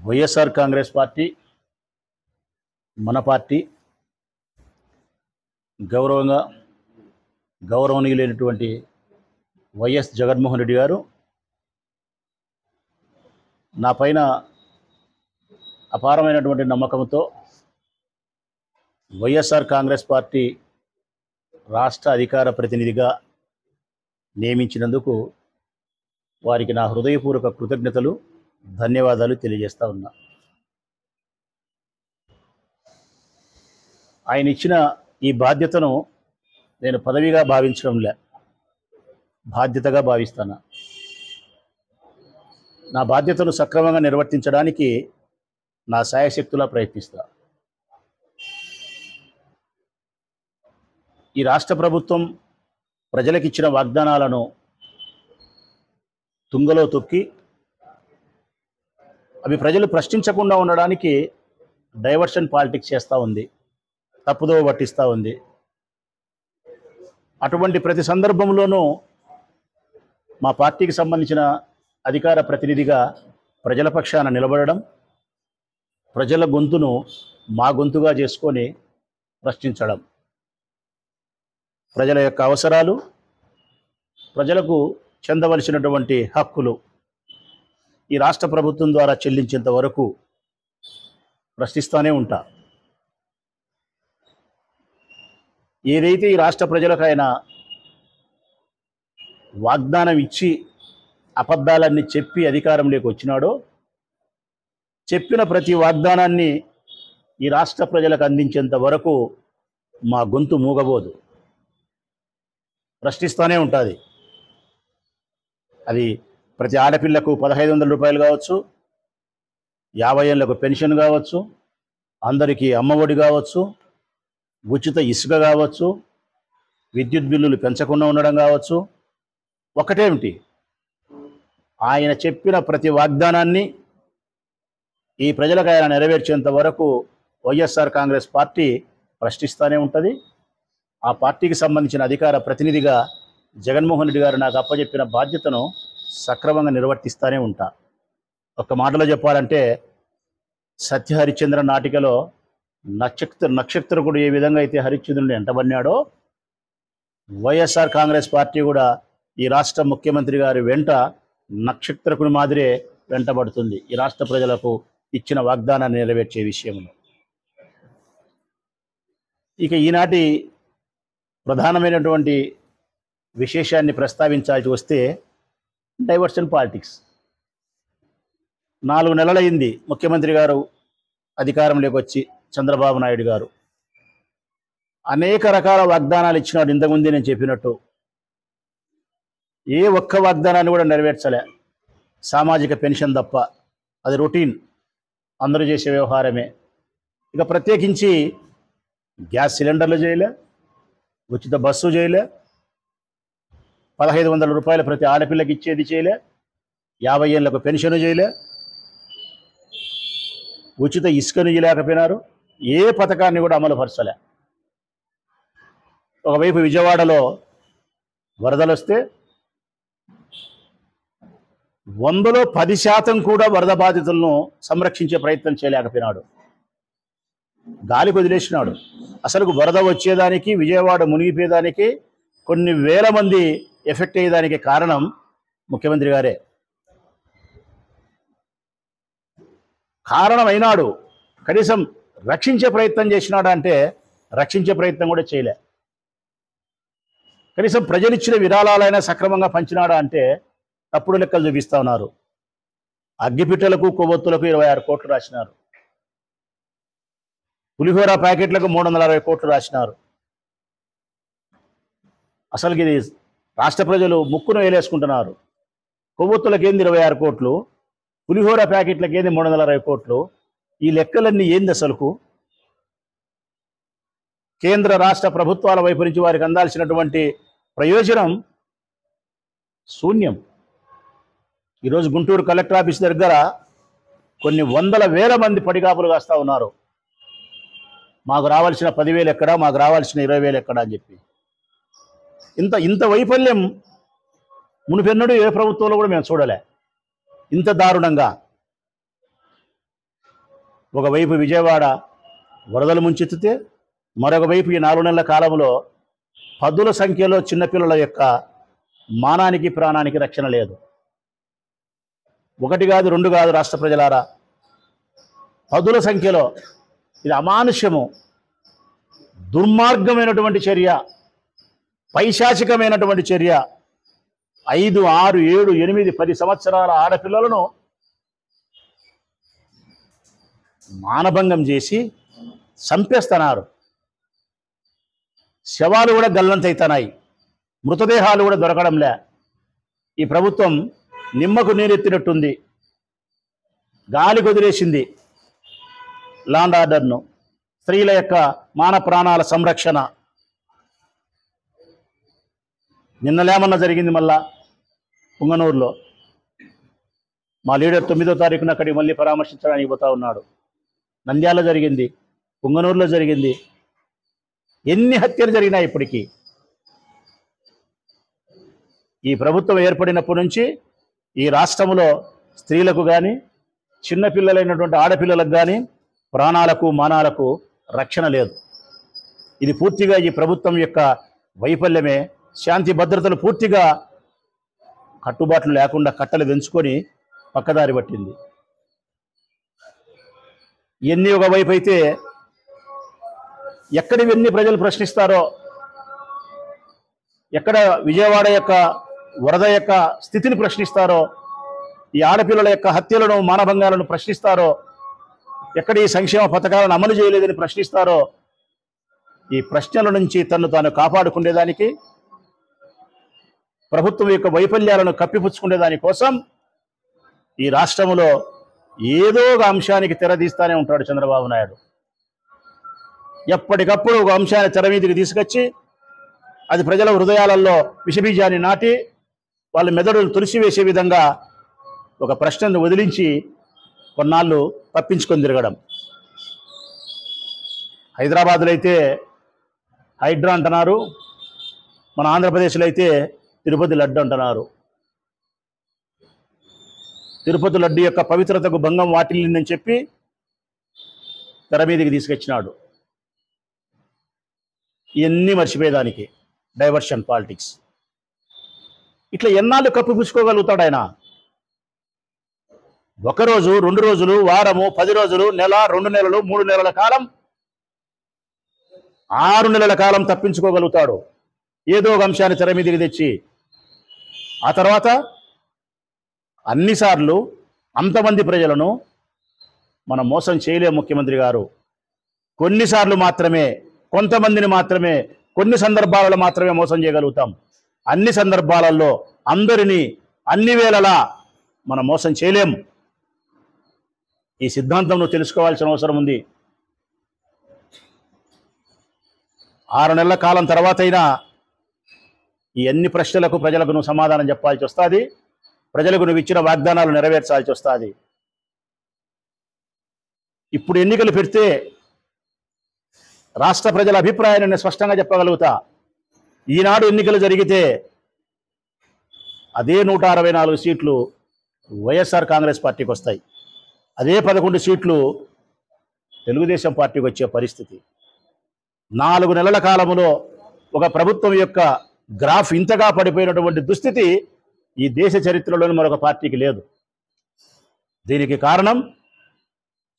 YSR Congress party మన party గౌరవనీయులైనటువంటి YS Jaganmohan Reddy గారు నా పైన అపారమైనటువంటి నమ్మకంతో వైఎస్ఆర్ కాంగ్రెస్ పార్టీ రాష్ట్ర అధికార ప్రతినిధిగా నియమించినందుకు వారికి నా హృదయపూర్వక కృతజ్ఞతలు, ధన్యవాదాలు తెలియజేస్తా ఉన్నా. ఆయన ఇచ్చిన ఈ బాధ్యతను నేను పదవిగా భావించడంలే, బాధ్యతగా భావిస్తాను. నా బాధ్యతను సక్రమంగా నిర్వర్తించడానికి నా శాయశక్తులా ప్రయత్నిస్తా. ఈ రాష్ట్ర ప్రభుత్వం ప్రజలకిచ్చిన వాగ్దానాలను తుంగలో తొక్కి అవి ప్రజలు ప్రశ్నించకుండా ఉండడానికి డైవర్షన్ పాలిటిక్స్ చేస్తూ ఉంది, తప్పుదోవ పట్టిస్తూ ఉంది. అటువంటి ప్రతి సందర్భంలోనూ మా పార్టీకి సంబంధించిన అధికార ప్రతినిధిగా ప్రజల పక్షాన నిలబడడం, ప్రజల గొంతును మా గొంతుగా చేసుకొని ప్రశ్నించడం, ప్రజల యొక్క అవసరాలు, ప్రజలకు చెందవలసినటువంటి హక్కులు ఈ రాష్ట్ర ప్రభుత్వం ద్వారా చెల్లించేంత వరకు ప్రశ్నిస్తూనే ఉంటా. ఏదైతే ఈ రాష్ట్ర ప్రజలకైనా వాగ్దానం ఇచ్చి అబద్ధాలన్నీ చెప్పి అధికారంలోకి వచ్చినాడో, చెప్పిన ప్రతి వాగ్దానాన్ని ఈ రాష్ట్ర ప్రజలకు అందించేంత వరకు మా గొంతు మూగబోదు, ప్రశ్నిస్తూనే ఉంటుంది. అది ప్రతి ఆడపిల్లకు 1500 రూపాయలు కావచ్చు, 50 ఏళ్లకు పెన్షన్ కావచ్చు, అందరికీ అమ్మఒడి కావచ్చు, ఉచిత ఇసుక కావచ్చు, విద్యుత్ బిల్లులు పెంచకుండా ఉండడం కావచ్చు. ఒకటేమిటి, ఆయన చెప్పిన ప్రతి వాగ్దానాన్ని ఈ ప్రజలకు ఆయన నెరవేర్చేంత వరకు వైఎస్ఆర్ కాంగ్రెస్ పార్టీ ప్రశ్నిస్తూనే ఉంటుంది. ఆ పార్టీకి సంబంధించిన అధికార ప్రతినిధిగా జగన్మోహన్ రెడ్డి గారు నాకు అప్పచెప్పిన బాధ్యతను సక్రమంగా నిర్వర్తిస్తూనే ఉంటా. ఒక్క మాటలో చెప్పాలంటే, సత్య హరిశ్చంద్ర నాటికలో నక్షత్రకుడు ఏ విధంగా అయితే హరిశ్చంద్రుడిని వెంటబడినాడో, వైఎస్ఆర్ కాంగ్రెస్ పార్టీ కూడా ఈ రాష్ట్ర ముఖ్యమంత్రి గారి వెంట నక్షత్రకుని మాదిరే వెంటబడుతుంది ఈ రాష్ట్ర ప్రజలకు ఇచ్చిన వాగ్దానాన్ని నెరవేర్చే విషయంలో. ఇక ఈనాటి ప్రధానమైనటువంటి విశేషాన్ని ప్రస్తావించాల్సి వస్తే డైవర్షన్ పాలిటిక్స్. 4 నెలలైంది ముఖ్యమంత్రి గారు అధికారంలోకి వచ్చి. చంద్రబాబు నాయుడు గారు అనేక రకాల వాగ్దానాలు ఇచ్చినాడు. ఇంతకుముందే నేను చెప్పినట్టు ఏ ఒక్క వాగ్దానాన్ని కూడా నెరవేర్చలే. సామాజిక పెన్షన్ తప్ప, అది రొటీన్, అందరూ చేసే వ్యవహారమే. ఇక ప్రత్యేకించి గ్యాస్ సిలిండర్లు చేయలే, ఉచిత బస్సు చేయలే, 1500 రూపాయలు ప్రతి ఆడపిల్లకి ఇచ్చేది చేయలే, 50 ఏళ్లకు పెన్షన్ చేయలే, ఉచిత ఇసుకను ఇవ్వలేకపోయినారు. ఏ పథకాన్ని కూడా అమలు పరచలే. ఒకవైపు విజయవాడలో వరదలు వస్తే 100లో 10% కూడా వరద బాధితులను సంరక్షించే ప్రయత్నం చేయలేకపోయినాడు. గాలికి వదిలేసినాడు. అసలు వరద వచ్చేదానికి, విజయవాడ మునిగిపోయేదానికి, కొన్ని వేల మంది ఎఫెక్ట్ అయ్యేదానికి కారణం ముఖ్యమంత్రి గారే. కారణమైనాడు. కనీసం రక్షించే ప్రయత్నం చేసినాడా అంటే రక్షించే ప్రయత్నం కూడా చేయలే. కనీసం ప్రజలిచ్చిన విరాళాలైనా సక్రమంగా పంచినాడా అంటే తప్పుడు లెక్కలు చూపిస్తా ఉన్నారు. అగ్గిపిట్టలకు, కొవ్వొత్తులకు 26 కోట్లు రాసినారు. పులిహోర ప్యాకెట్లకు 360 కోట్లు రాసినారు. అసలుకి ఇది రాష్ట్ర ప్రజలు ముక్కును వేలేసుకుంటున్నారు. కొవ్వొత్తులకు ఏంది 26 కోట్లు, పులిహోర ప్యాకెట్లకు ఏంది 360 కోట్లు. ఈ లెక్కలన్నీ ఏంది అసలుకు? కేంద్ర రాష్ట్ర ప్రభుత్వాల వైపు నుంచి వారికి అందాల్సినటువంటి ప్రయోజనం శూన్యం. ఈరోజు గుంటూరు కలెక్టర్ ఆఫీస్ దగ్గర కొన్ని వందల వేల మంది పడిగాపులు కాస్తా ఉన్నారు. మాకు రావాల్సిన 10,000 ఎక్కడా, మాకు రావాల్సిన 20,000 ఎక్కడా అని చెప్పి. ఇంత వైఫల్యం మునుపెన్నడూ ఏ ప్రభుత్వంలో కూడా మేము చూడలే. ఇంత దారుణంగా ఒకవైపు విజయవాడ వరదలు ముంచెత్తితే, మరొక వైపు ఈ 4 నెలల కాలంలో పదుల సంఖ్యలో చిన్నపిల్లల యొక్క మానానికి ప్రాణానికి రక్షణ లేదు. 1 కాదు 2 కాదు రాష్ట్ర ప్రజలారా, పదుల సంఖ్యలో. ఇది అమానుష్యము, దుర్మార్గమైనటువంటి చర్య, పైశాచికమైనటువంటి చర్య. 5, 6, 7, 8, 10 సంవత్సరాల ఆడపిల్లలను మానభంగం చేసి చంపేస్తున్నారు. శవాలు కూడా గల్లంతవుతున్నాయి, మృతదేహాలు కూడా దొరకడంలే. ఈ ప్రభుత్వం నిమ్మకు నీరెత్తినట్టుంది, గాలి కొదిలేసింది లా అండ్ ఆర్డర్ను, స్త్రీల యొక్క మాన ప్రాణాల సంరక్షణ. నిన్నలేమన్నా జరిగింది మళ్ళా పుంగనూరులో. మా లీడర్ 9వ తారీఖున అక్కడికి మళ్ళీ పరామర్శించడానికి పోతా ఉన్నాడు. నంద్యాల జరిగింది, పుంగనూరులో జరిగింది. ఎన్ని హత్యలు జరిగినాయి ఇప్పటికీ. ఈ ప్రభుత్వం ఏర్పడినప్పటి నుంచి ఈ రాష్ట్రంలో స్త్రీలకు కానీ చిన్నపిల్లలైనటువంటి ఆడపిల్లలకు కానీ ప్రాణాలకు మానాలకు రక్షణ లేదు. ఇది పూర్తిగా ఈ ప్రభుత్వం యొక్క వైఫల్యమే. శాంతి భద్రతలు పూర్తిగా కట్టుబాట్లు లేకుండా కట్టలు పెంచుకొని పక్కదారి పట్టింది. ఎన్ని ఒకవైపు అయితే ఎక్కడివన్నీ ప్రజలు ప్రశ్నిస్తారో, ఎక్కడ విజయవాడ యొక్క వరద యొక్క స్థితిని ప్రశ్నిస్తారో, ఈ ఆడపిల్లల యొక్క హత్యలను మానభంగాలను ప్రశ్నిస్తారో, ఎక్కడ ఈ సంక్షేమ పథకాలను అమలు చేయలేదని ప్రశ్నిస్తారో, ఈ ప్రశ్నల నుంచి తను తాను కాపాడుకునేదానికి, ప్రభుత్వం యొక్క వైఫల్యాలను కప్పిపుచ్చుకునేదాని కోసం ఈ రాష్ట్రంలో ఏదో ఒక అంశానికి తెరదీస్తానే ఉంటాడు చంద్రబాబు నాయుడు. ఎప్పటికప్పుడు ఒక అంశాన్ని తెర మీదకి తీసుకొచ్చి అది ప్రజల హృదయాలలో విషబీజాన్ని నాటి వాళ్ళ మెదడులు తులసివేసే విధంగా ఒక ప్రశ్నను వదిలించి కొన్నాళ్ళు తప్పించుకొని తిరగడం. హైదరాబాద్లో అయితే హైడ్రా అంటున్నారు, మన ఆంధ్రప్రదేశ్లో అయితే తిరుపతి లడ్డు అంటున్నారు. తిరుపతి లడ్డు యొక్క పవిత్రతకు భంగం వాటిల్లిందని చెప్పి తెర మీదకి తీసుకొచ్చినాడు. ఇవన్నీ మర్చిపోయేదానికి డైవర్షన్ పాలిటిక్స్. ఇట్లా ఎన్నాళ్ళు కప్పిపుచ్చుకోగలుగుతాడు ఆయన? 1 రోజు, 2 రోజులు, వారము, 10 రోజులు, నెల, 2 నెలలు, 3 నెలల కాలం, 6 నెలల కాలం తప్పించుకోగలుగుతాడు ఏదో ఒక అంశాన్ని తెర మీదకి తెచ్చి. ఆ తర్వాత అన్నిసార్లు అంతమంది ప్రజలను మనం మోసం చేయలేము ముఖ్యమంత్రి గారు. కొన్నిసార్లు మాత్రమే, కొంతమందిని మాత్రమే, కొన్ని సందర్భాలలో మాత్రమే మోసం చేయగలుగుతాం. అన్ని సందర్భాలలో అందరినీ అన్ని వేళలా మనం మోసం చేయలేం. ఈ సిద్ధాంతం నువ్వు తెలుసుకోవాల్సిన అవసరం ఉంది. 6 నెలల కాలం తర్వాత అయినా ఈ అన్ని ప్రశ్నలకు ప్రజలకు నువ్వు సమాధానం చెప్పాల్సి వస్తుంది. ప్రజలకు నువ్వు ఇచ్చిన వాగ్దానాలు నెరవేర్చాల్సి వస్తుంది. ఇప్పుడు ఎన్నికలు పెడితే రాష్ట్ర ప్రజల అభిప్రాయాన్ని నేను స్పష్టంగా చెప్పగలుగుతా. ఈనాడు ఎన్నికలు జరిగితే అదే 164 సీట్లు వైఎస్ఆర్ కాంగ్రెస్ పార్టీకి వస్తాయి. అదే 11 సీట్లు తెలుగుదేశం పార్టీకి వచ్చే పరిస్థితి. 4 నెలల కాలంలో ఒక ప్రభుత్వం యొక్క గ్రాఫ్ ఇంతగా పడిపోయినటువంటి దుస్థితి ఈ దేశ చరిత్రలోని మరొక పార్టీకి లేదు. దీనికి కారణం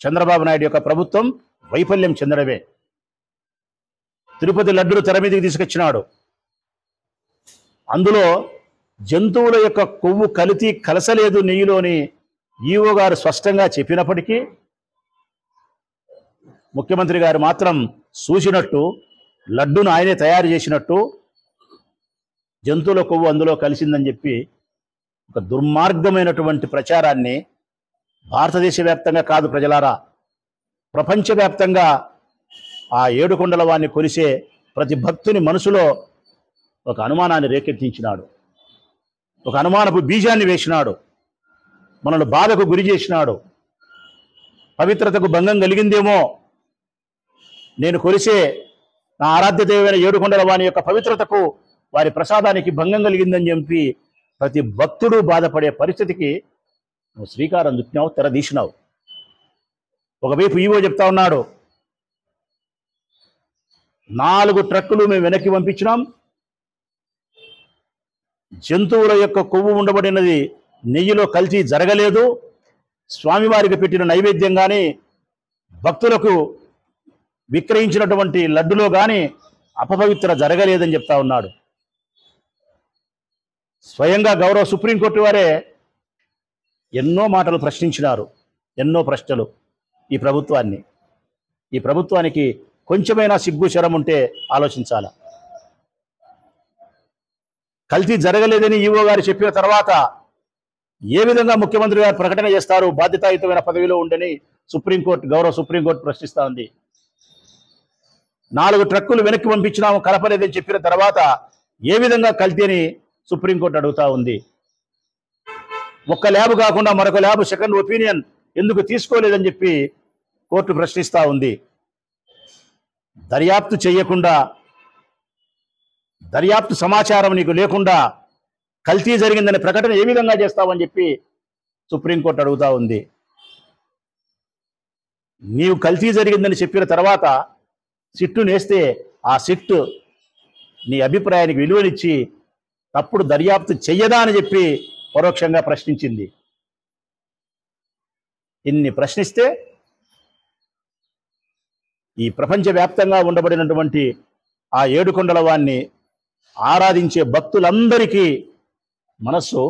చంద్రబాబు నాయుడు యొక్క ప్రభుత్వం వైఫల్యం చెందడమే. తిరుపతి లడ్డును తెర మీదకి తీసుకొచ్చినాడు. అందులో జంతువుల యొక్క కొవ్వు కల్తీ కలసలేదు నెయ్యిలోని ఈఓ గారు స్పష్టంగా చెప్పినప్పటికీ ముఖ్యమంత్రి గారు మాత్రం చూసినట్టు, లడ్డును ఆయనే తయారు చేసినట్టు జంతువుల కొవ్వు అందులో కలిసిందని చెప్పి ఒక దుర్మార్గమైనటువంటి ప్రచారాన్ని భారతదేశ వ్యాప్తంగా కాదు ప్రజలారా, ప్రపంచవ్యాప్తంగా ఆ ఏడుకొండల వారిని కొలిసే ప్రతి భక్తుని మనసులో ఒక అనుమానాన్ని రేకెత్తించినాడు. ఒక అనుమానపు బీజాన్ని వేసినాడు. మనల్ని బాధకు గురి చేసినాడు. పవిత్రతకు భంగం కలిగిందేమో, నేను కొలిసే నా ఆరాధ్య దైవమైన ఏడుకొండల వాని యొక్క పవిత్రతకు, వారి ప్రసాదానికి భంగం కలిగిందని చెప్పి ప్రతి భక్తుడు బాధపడే పరిస్థితికి నువ్వు శ్రీకారం చుట్టినావు, తెరదీసినావు. ఒకవైపు ఈవో చెప్తా ఉన్నాడు, 4 ట్రక్కులు మేము వెనక్కి పంపించినాం, జంతువుల యొక్క కొవ్వు ఉండబడినది నెయ్యిలో కల్తీ జరగలేదు, స్వామివారికి పెట్టిన నైవేద్యం కానీ భక్తులకు విక్రయించినటువంటి లడ్డులో కానీ అపవిత్ర జరగలేదని చెప్తా ఉన్నాడు. స్వయంగా గౌరవ సుప్రీంకోర్టు వారే ఎన్నో మాటలు ప్రశ్నించినారు, ఎన్నో ప్రశ్నలు ఈ ప్రభుత్వానికి కొంచెమైనా సిగ్గు శరం ఉంటే ఆలోచించాల. కల్తీ జరగలేదని ఈవో గారు చెప్పిన తర్వాత ఏ విధంగా ముఖ్యమంత్రి గారు ప్రకటన చేస్తారు బాధ్యతాయుతమైన పదవిలో ఉండని గౌరవ సుప్రీంకోర్టు ప్రశ్నిస్తూ ఉంది. 4 ట్రక్కులు వెనక్కి పంపించినాము కలపలేదని చెప్పిన తర్వాత ఏ విధంగా కల్తీ అని సుప్రీంకోర్టు అడుగుతా ఉంది. ఒక్క ల్యాబ్ కాకుండా మరొక ల్యాబ్ సెకండ్ ఒపీనియన్ ఎందుకు తీసుకోలేదని చెప్పి కోర్టు ప్రశ్నిస్తూ ఉంది. దర్యాప్తు చేయకుండా, దర్యాప్తు సమాచారం నీకు లేకుండా కల్తీ జరిగిందని ప్రకటన ఏ విధంగా చేస్తావని చెప్పి సుప్రీంకోర్టు అడుగుతా ఉంది. నీవు కల్తీ జరిగిందని చెప్పిన తర్వాత సిట్టు నేస్తే ఆ సిట్టు నీ అభిప్రాయానికి విలువనిచ్చి తప్పుడు దర్యాప్తు చెయ్యదా అని చెప్పి పరోక్షంగా ప్రశ్నించింది. ఇన్ని ప్రశ్నిస్తే ఈ ప్రపంచవ్యాప్తంగా ఉండబడినటువంటి ఆ ఏడుకొండల వాణ్ణి ఆరాధించే భక్తులందరికీ మనస్సు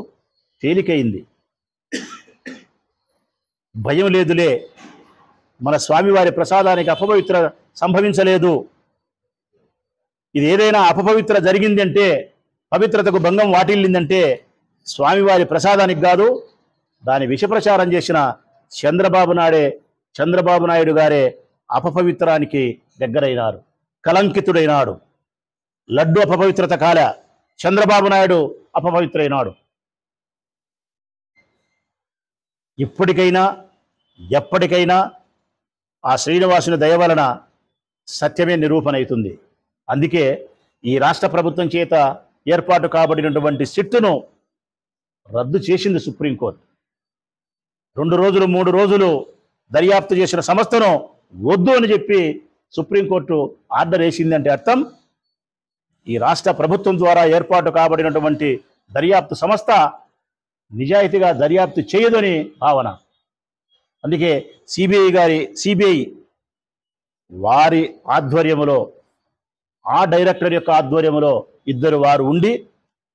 తేలికైంది. భయం లేదులే, మన స్వామివారి ప్రసాదానికి అపవిత్ర సంభవించలేదు. ఇది ఏదైనా అపవిత్ర జరిగింది అంటే, పవిత్రతకు భంగం వాటిల్లిందంటే స్వామివారి ప్రసాదానికి కాదు, దాని విషప్రచారం చేసిన చంద్రబాబు నాయుడు గారే అపవిత్రానికి దగ్గరైనారు, కలంకితుడైనాడు. లడ్డు అపవిత్రత కాల, చంద్రబాబు నాయుడు అపవిత్రైనాడు. ఇప్పటికైనా ఎప్పటికైనా ఆ శ్రీనివాసుని దయ వలన సత్యమే నిరూపణ అవుతుంది. అందుకే ఈ రాష్ట్ర ప్రభుత్వం చేత ఏర్పాటు కాబడినటువంటి సిట్టును రద్దు చేసింది సుప్రీంకోర్టు. 2 రోజులు 3 రోజులు దర్యాప్తు చేసిన సంస్థను వద్దు అని చెప్పి సుప్రీంకోర్టు ఆర్డర్ వేసిందంటే అర్థం ఈ రాష్ట్ర ప్రభుత్వం ద్వారా ఏర్పాటు కాబడినటువంటి దర్యాప్తు సంస్థ నిజాయితీగా దర్యాప్తు చేయదని భావన. అందుకే సిబిఐ వారి ఆధ్వర్యములో, ఆ డైరెక్టర్ యొక్క ఆధ్వర్యములో వారు ఉండి,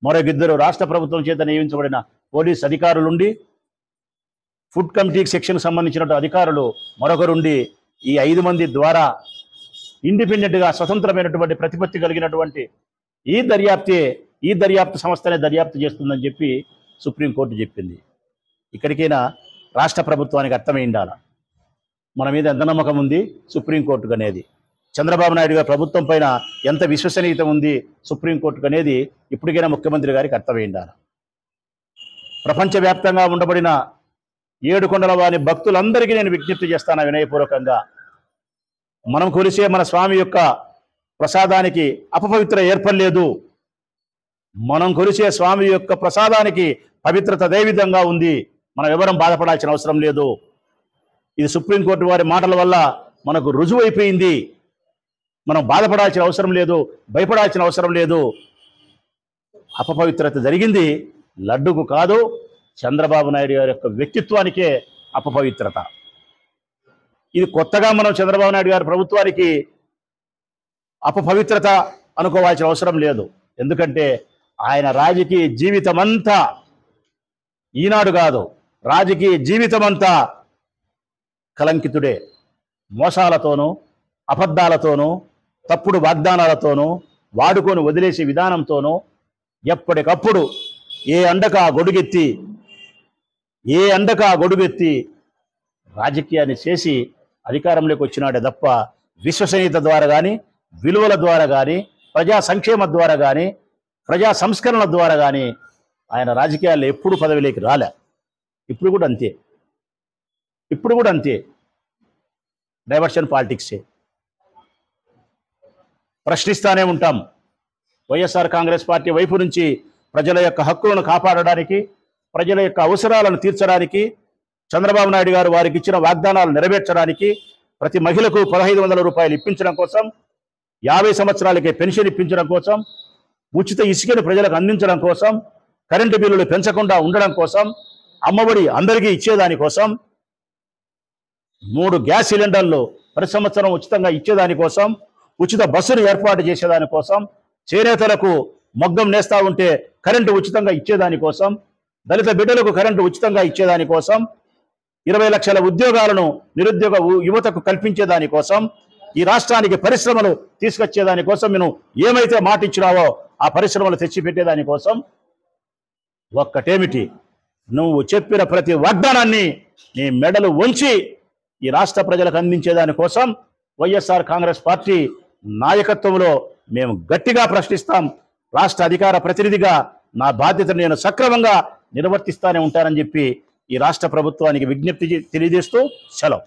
మరొకిద్దరు రాష్ట్ర ప్రభుత్వం చేత నియమించబడిన పోలీస్ అధికారులుండి, ఫుడ్ కమిటీ సెక్షన్ సంబంధించిన అధికారులు మరొకరుండి, ఈ 5 మంది ద్వారా ఇండిపెండెంట్గా స్వతంత్రమైనటువంటి ప్రతిపత్తి కలిగినటువంటి ఈ దర్యాప్తు సంస్థనే దర్యాప్తు చేస్తుందని చెప్పి సుప్రీంకోర్టు చెప్పింది. ఇక్కడికైనా రాష్ట్ర ప్రభుత్వానికి అర్థమైండాల మన మీద ఎంత నమ్మకం ఉంది సుప్రీంకోర్టుకు అనేది, చంద్రబాబు నాయుడు గారి ప్రభుత్వం పైన ఎంత విశ్వసనీయత ఉంది సుప్రీంకోర్టుకు అనేది ఇప్పటికైనా ముఖ్యమంత్రి గారికి అర్థమైండాల. ప్రపంచవ్యాప్తంగా ఉండబడిన ఏడుకొండల వారి భక్తులందరికీ నేను విజ్ఞప్తి చేస్తాను వినయపూర్వకంగా, మనం కొలిసే మన స్వామి యొక్క ప్రసాదానికి అపవిత్ర ఏర్పడలేదు. మనం కొలిసే స్వామి యొక్క ప్రసాదానికి పవిత్రత అదే విధంగా ఉంది. మనం ఎవరం బాధపడాల్సిన అవసరం లేదు. ఇది సుప్రీంకోర్టు వారి మాటల వల్ల మనకు రుజువు అయిపోయింది. మనం బాధపడాల్సిన అవసరం లేదు, భయపడాల్సిన అవసరం లేదు. అపవిత్రత జరిగింది లడ్డుకు కాదు, చంద్రబాబు నాయుడు గారి యొక్క వ్యక్తిత్వానికే అపవిత్రత. ఇది కొత్తగా మనం చంద్రబాబు నాయుడు గారి ప్రభుత్వానికి అపవిత్రత అనుకోవాల్సిన అవసరం లేదు. ఎందుకంటే ఆయన రాజకీయ జీవితం అంతా, ఈనాడు కాదు, రాజకీయ జీవితం అంతా కలంకితుడే. మోసాలతోనూ, అబద్ధాలతోనూ, తప్పుడు వాగ్దానాలతోనూ, వాడుకొని వదిలేసే విధానంతోనూ ఎప్పటికప్పుడు ఏ అండక గొడుగెత్తి రాజకీయాన్ని చేసి అధికారంలోకి వచ్చినాడే తప్ప విశ్వసనీయత ద్వారా కానీ, విలువల ద్వారా కానీ, ప్రజా సంక్షేమ ద్వారా కానీ, ప్రజా సంస్కరణ ద్వారా కానీ ఆయన రాజకీయాల్లో ఎప్పుడు పదవిలోకి రాలే. ఇప్పుడు కూడా అంతే డైవర్షన్ పాలిటిక్సే. ప్రశ్నిస్తానే ఉంటాం. వైఎస్ఆర్ కాంగ్రెస్ పార్టీ వైపు నుంచి ప్రజల యొక్క హక్కులను కాపాడడానికి, ప్రజల యొక్క అవసరాలను తీర్చడానికి, చంద్రబాబు నాయుడు గారు వారికి ఇచ్చిన వాగ్దానాలు నెరవేర్చడానికి ప్రతి మహిళకు 1500 రూపాయలు ఇప్పించడం కోసం, 50 సంవత్సరాలకే పెన్షన్ ఇప్పించడం కోసం, ఉచిత ఇసుకను ప్రజలకు అందించడం కోసం, కరెంటు బిల్లులు పెంచకుండా ఉండడం కోసం, అమ్మఒడి అందరికీ ఇచ్చేదానికోసం, 3 గ్యాస్ సిలిండర్లు ప్రతి సంవత్సరం ఉచితంగా ఇచ్చేదానికోసం, ఉచిత బస్సును ఏర్పాటు చేసేదానికోసం, చేనేతలకు మగ్గం నేస్తా ఉంటే కరెంటు ఉచితంగా ఇచ్చేదానికోసం, దళిత బిడ్డలకు కరెంటు ఉచితంగా ఇచ్చేదానికోసం, 20 లక్షల ఉద్యోగాలను నిరుద్యోగ యువతకు కల్పించేదానికోసం, ఈ రాష్ట్రానికి పరిశ్రమలు తీసుకొచ్చేదానికోసం నేను ఏమైతే మాట ఇచ్చినావో ఆ పరిశ్రమలు తెచ్చిపెట్టేదానికోసం ఒక్కటేమిటి, నువ్వు చెప్పిన ప్రతి వాగ్దానాన్ని నీ మెడలు వంచి ఈ రాష్ట్ర ప్రజలకు అందించేదానికోసం వైఎస్ఆర్ కాంగ్రెస్ పార్టీ నాయకత్వంలో మేము గట్టిగా ప్రశ్నిస్తాం. రాష్ట్ర అధికార ప్రతినిధిగా నా బాధ్యతను నేను సక్రమంగా నిర్వర్తిస్తానే ఉంటానని చెప్పి ఈ రాష్ట్ర ప్రభుత్వానికి విజ్ఞప్తి తెలియజేస్తూ సెలవు.